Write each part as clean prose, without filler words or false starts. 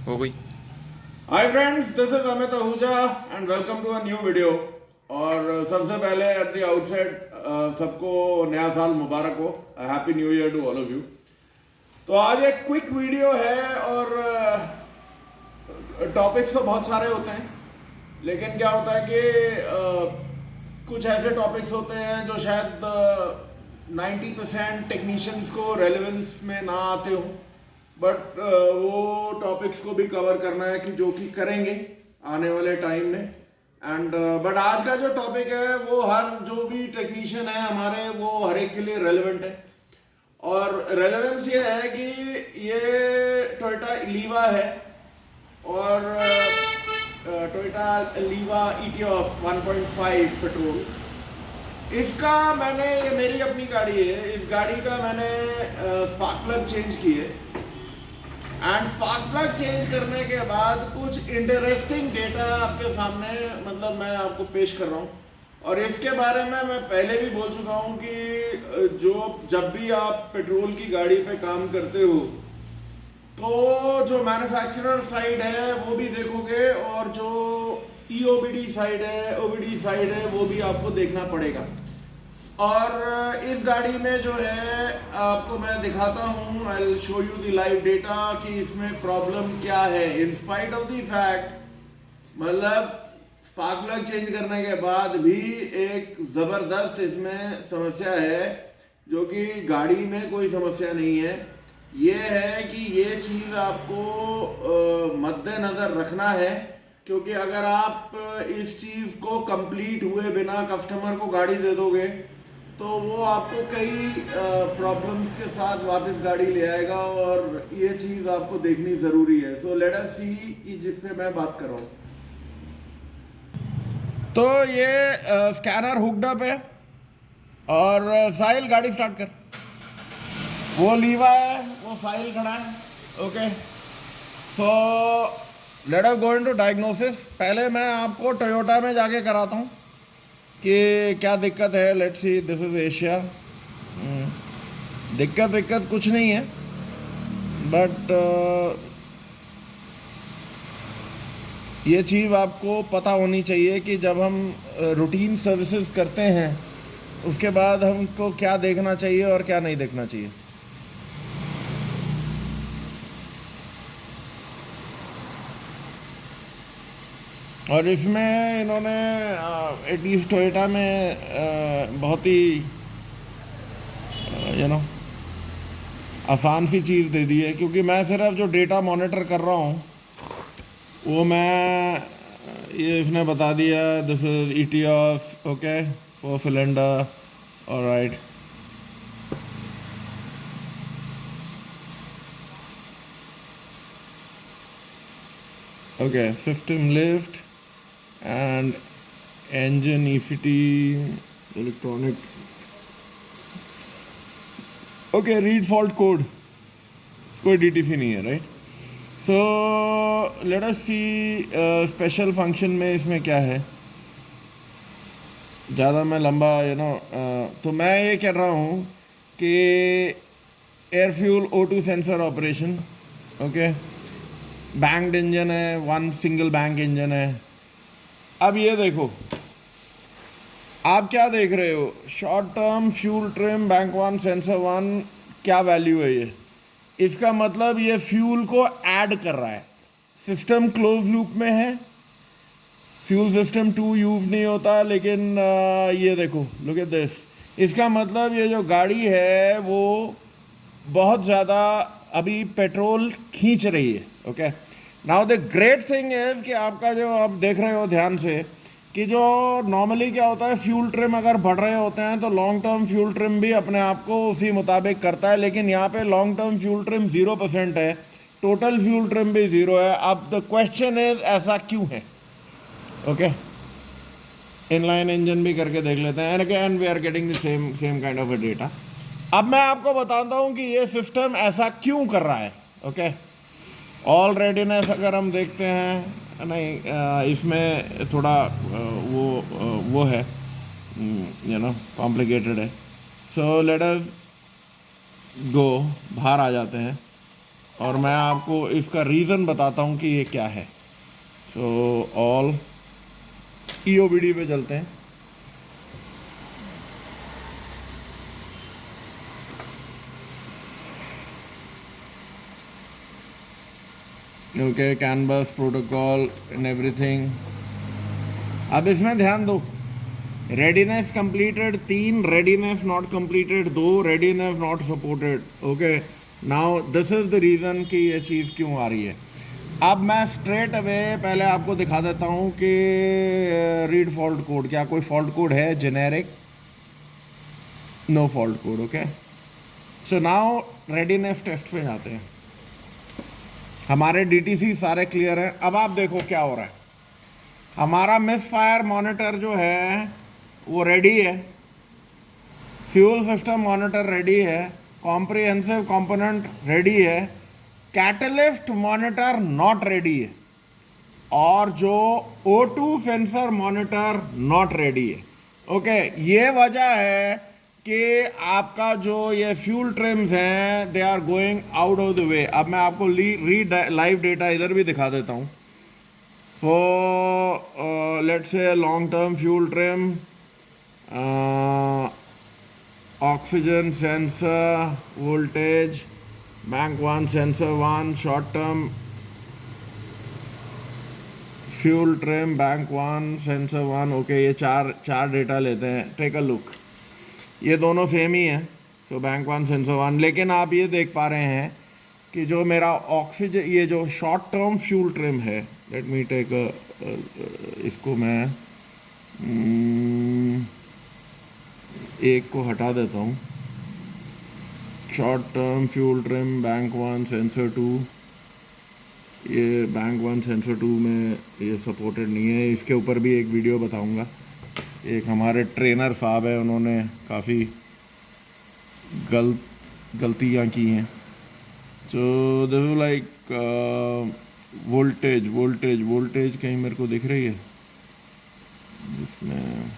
हो गई। Hi friends, this is Amit Ahuja and welcome to a new video. और सबसे पहले एट द आउटसेट सबको नया साल मुबारक हो। Happy new year to all of you. तो आज एक क्विक वीडियो है और टॉपिक्स तो बहुत सारे होते हैं, लेकिन क्या होता है कि कुछ ऐसे टॉपिक्स होते हैं जो शायद 90% टेक्नीशियंस को रेलेवेंस में ना आते हो, बट वो टॉपिक्स को भी कवर करना है कि जो कि करेंगे आने वाले टाइम में। एंड बट आज का जो टॉपिक है वो हर जो भी टेक्नीशियन है हमारे, वो हर एक के लिए रेलेवेंट है। और रेलेवेंस ये है कि ये टोयोटा लीवा है और टोयोटा लीवा इटियोस 1.5 पेट्रोल। इसका मैंने, ये मेरी अपनी गाड़ी है, इस गाड़ी का मैंने स्पार्क प्लग चेंज की है। एंड स्पार्क प्लग चेंज करने के बाद कुछ इंटरेस्टिंग डेटा आपके सामने, मतलब मैं आपको पेश कर रहा हूँ। और इसके बारे में मैं पहले भी बोल चुका हूँ कि जब भी आप पेट्रोल की गाड़ी पे काम करते हो तो जो मैन्युफैक्चरर साइड है वो भी देखोगे, और जो ईओबीडी साइड है, ओबीडी साइड है, वो भी आपको देखना पड़ेगा। और इस गाड़ी में जो है आपको मैं दिखाता हूँ, I will show you the live data कि इसमें प्रॉब्लम क्या है। In spite of the fact, मतलब स्पार्क प्लग चेंज करने के बाद भी एक ज़बरदस्त इसमें समस्या है, जो कि गाड़ी में कोई समस्या नहीं है। ये है कि ये चीज़ आपको मद्देनज़र रखना है, क्योंकि अगर आप इस चीज़ को कंप्लीट हुए बिना कस्टमर को गाड़ी दे दोगे तो वो आपको कई प्रॉब्लम्स के साथ वापस गाड़ी ले आएगा, और ये चीज़ आपको देखनी ज़रूरी है। सो लेट अस सी कि जिससे मैं बात कर रहा हूँ। तो ये स्कैनर हुक्ड अप है, और साहिल गाड़ी स्टार्ट कर। वो लीवा है, वो साहिल खड़ा है। Okay, so let us go into diagnosis. पहले मैं आपको टोयोटा में जाके कराता हूँ कि क्या दिक्कत है। Let's see, this is Asia. दिक्कत कुछ नहीं है, बट ये चीज़ आपको पता होनी चाहिए कि जब हम रूटीन सर्विसेज करते हैं उसके बाद हमको क्या देखना चाहिए और क्या नहीं देखना चाहिए। और इसमें इन्होंने एटलीस्ट टोयोटा में बहुत ही आसान सी चीज़ दे दी है, क्योंकि मैं सिर्फ जो डेटा मॉनिटर कर रहा हूँ वो मैं, ये इसने बता दिया this is Etios, okay, 4 cylinder, alright. Okay, system lift and engine ECT, electronic, okay, read fault code, कोई DTC नहीं है, राइट। सो लेट अस सी स्पेशल फंक्शन में इसमें क्या है। ज़्यादा मैं लंबा तो मैं ये कह रहा हूँ कि air fuel O2 sensor operation, okay, banked engine है, 1 सिंगल बैंक इंजन है। अब ये देखो, आप क्या देख रहे हो, short term fuel trim bank 1 sensor 1, क्या वैल्यू है ये। इसका मतलब ये फ्यूल को ऐड कर रहा है। सिस्टम क्लोज लूप में है, फ्यूल सिस्टम 2 यूज़ नहीं होता, लेकिन ये देखो, लुक एट दिस। इसका मतलब ये जो गाड़ी है वो बहुत ज़्यादा अभी पेट्रोल खींच रही है। Okay, now the great thing is कि आपका जो आप देख रहे हो ध्यान से, कि जो नॉर्मली क्या होता है, फ्यूल ट्रिम अगर बढ़ रहे होते हैं तो लॉन्ग टर्म फ्यूल ट्रिम भी अपने आप को उसी मुताबिक करता है, लेकिन यहाँ पे लॉन्ग टर्म फ्यूल ट्रिम 0% है, टोटल फ्यूल ट्रिम भी 0 है। अब द क्वेश्चन इज ऐसा क्यों है। ओके, इनलाइन इंजन भी करके देख लेते हैं, and again we are getting the same kind of a data. अब मैं आपको बताता हूँ कि ये सिस्टम ऐसा क्यों कर रहा है। ओके, ऑल रेडीनेस अगर हम देखते हैं, नहीं इसमें थोड़ा वो है, कॉम्प्लिकेटेड है। सो लेट अस गो, बाहर आ जाते हैं। और मैं आपको इसका रीज़न बताता हूँ कि ये क्या है। सो ऑल EOBD पे चलते हैं। Okay, canvas protocol and everything. अब इसमें ध्यान दो, readiness completed 3, readiness not completed 2, readiness not supported. Okay, now this is the reason कि ये चीज़ क्यों आ रही है। अब मैं स्ट्रेट अवे पहले आपको दिखा देता हूँ कि रीड फॉल्ट कोड, क्या कोई फॉल्ट कोड है generic? No fault code. Okay, so now readiness test पे जाते हैं। हमारे DTC सारे क्लियर हैं। अब आप देखो क्या हो रहा है। हमारा मिस फायर मॉनिटर जो है वो रेडी है, फ्यूल सिस्टम मॉनिटर रेडी है, कॉम्प्रिहेंसिव कंपोनेंट रेडी है, कैटलिस्ट मॉनिटर नॉट रेडी है, और जो O2 sensor monitor not ready है। ओके, ये वजह है कि आपका जो ये फ्यूल ट्रिम्स हैं they are going out of the way. अब मैं आपको लाइव डेटा इधर भी दिखा देता हूँ। For let's say long term fuel trim, oxygen sensor voltage, bank 1 sensor 1, short term fuel trim bank 1 sensor 1। Okay, ये चार डेटा लेते हैं। टेक अ लुक, ये दोनों सेम ही हैं। सो बैंक 1 सेंसर 1, लेकिन आप ये देख पा रहे हैं कि जो मेरा ऑक्सीजन, ये जो शॉर्ट टर्म फ्यूल ट्रिम है, लेट मी टेक इसको मैं एक को हटा देता हूँ। Short term fuel trim bank 1 sensor 2, ये बैंक 1 सेंसर 2 में ये सपोर्टेड नहीं है। इसके ऊपर भी एक वीडियो बताऊँगा। एक हमारे ट्रेनर साहब है, उन्होंने काफ़ी गलतियाँ की हैं। So this is like voltage कहीं मेरे को दिख रही है इसमें?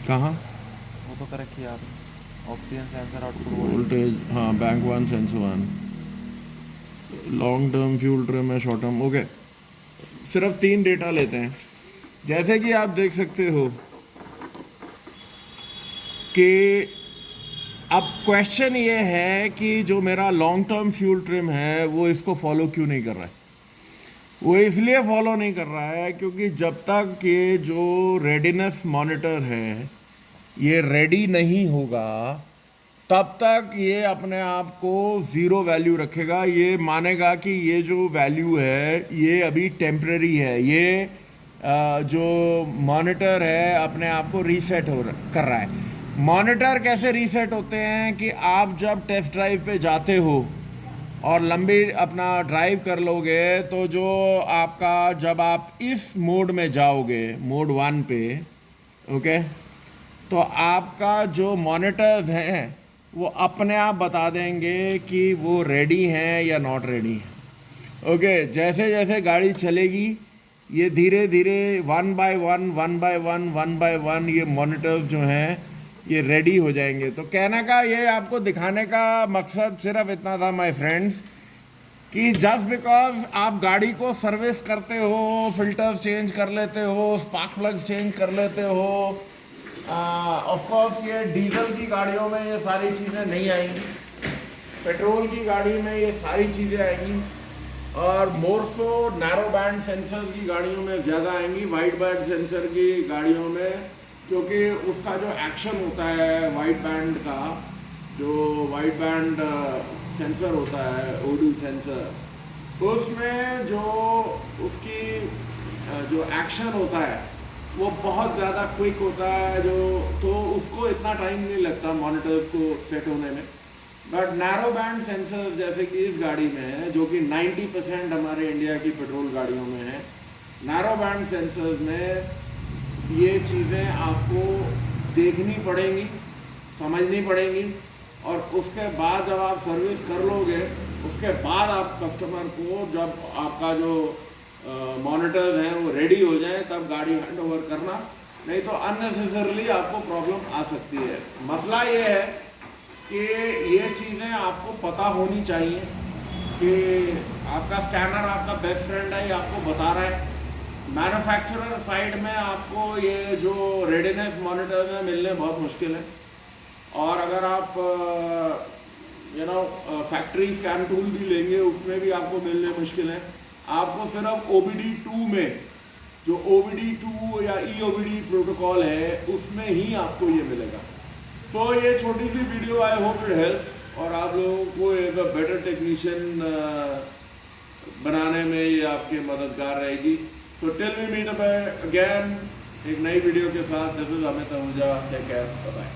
कहाँ? वो तो कर रखी है आपने, ऑक्सीजन सेंसर आउटपुट वोल्टेज। हाँ, bank 1 sensor 1, long term fuel trim है, शॉर्ट टर्म। ओके, सिर्फ 3 डेटा लेते हैं। जैसे कि आप देख सकते हो कि अब क्वेश्चन ये है कि जो मेरा लॉन्ग टर्म फ्यूल ट्रिम है वो इसको फॉलो क्यों नहीं कर रहा है। वो इसलिए फॉलो नहीं कर रहा है क्योंकि जब तक ये जो रेडीनेस मॉनिटर है ये रेडी नहीं होगा तब तक ये अपने आप को ज़ीरो वैल्यू रखेगा। ये मानेगा कि ये जो वैल्यू है ये अभी टेम्परेरी है। ये जो मॉनिटर है अपने आप को रीसेट कर रहा है। मॉनिटर कैसे रीसेट होते हैं कि आप जब टेस्ट ड्राइव पे जाते हो और लंबी अपना ड्राइव कर लोगे तो जो आपका, जब आप इस मोड में जाओगे, मोड 1 पे, ओके, तो आपका जो मॉनिटर्स हैं वो अपने आप बता देंगे कि वो रेडी हैं या नॉट रेडी हैं। ओके, जैसे जैसे गाड़ी चलेगी ये धीरे धीरे 1 बाय 1 ये मॉनिटर्स जो हैं ये रेडी हो जाएंगे। तो कहने का, ये आपको दिखाने का मकसद सिर्फ इतना था माय फ्रेंड्स कि जस्ट बिकॉज आप गाड़ी को सर्विस करते हो, फिल्टर्स चेंज कर लेते हो, स्पार्क प्लग चेंज कर लेते हो, ऑफ कोर्स ये डीजल की गाड़ियों में ये सारी चीज़ें नहीं आएंगी, पेट्रोल की गाड़ी में ये सारी चीज़ें आएंगी, और मोर सो नैरो बैंड सेंसर की गाड़ियों में ज़्यादा आएंगी, वाइड बैंड सेंसर की गाड़ियों में, क्योंकि उसका जो एक्शन होता है वाइड बैंड का, जो वाइड बैंड सेंसर होता है O2 सेंसर, उसमें जो उसकी जो एक्शन होता है वो बहुत ज़्यादा क्विक होता है, जो तो उसको इतना टाइम नहीं लगता मॉनिटर्स को सेट होने में। बट नैरो बैंड सेंसर जैसे कि इस गाड़ी में है, जो कि 90% हमारे इंडिया की पेट्रोल गाड़ियों में है, नैरो बैंड सेंसर्स में ये चीज़ें आपको देखनी पड़ेंगी, समझनी पड़ेंगी, और उसके बाद जब आप सर्विस कर लोगे उसके बाद आप कस्टमर को, जब आपका जो मॉनिटर्स हैं वो रेडी हो जाए तब गाड़ी हैंड ओवर करना, नहीं तो अननेसेसरली आपको प्रॉब्लम आ सकती है। मसला ये है कि ये चीज़ें आपको पता होनी चाहिए कि आपका स्कैनर आपका बेस्ट फ्रेंड है, ये आपको बता रहा है। मैन्युफैक्चरर साइड में आपको ये जो रेडीनेस मॉनिटर में मिलने बहुत मुश्किल है, और अगर आप फैक्ट्री स्कैन टूल भी लेंगे उसमें भी आपको मिलने मुश्किल है। आपको सिर्फ OBD2 में, जो OBD2 या EOBD प्रोटोकॉल है, उसमें ही आपको ये मिलेगा। तो ये छोटी सी video I hope it help, और आप लोगों को एक बेटर टेक्नीशियन बनाने में ये आपके मददगार रहेगी। So till we meet up again एक नई वीडियो के साथ, this is Amit Ahuja, take care, bye bye.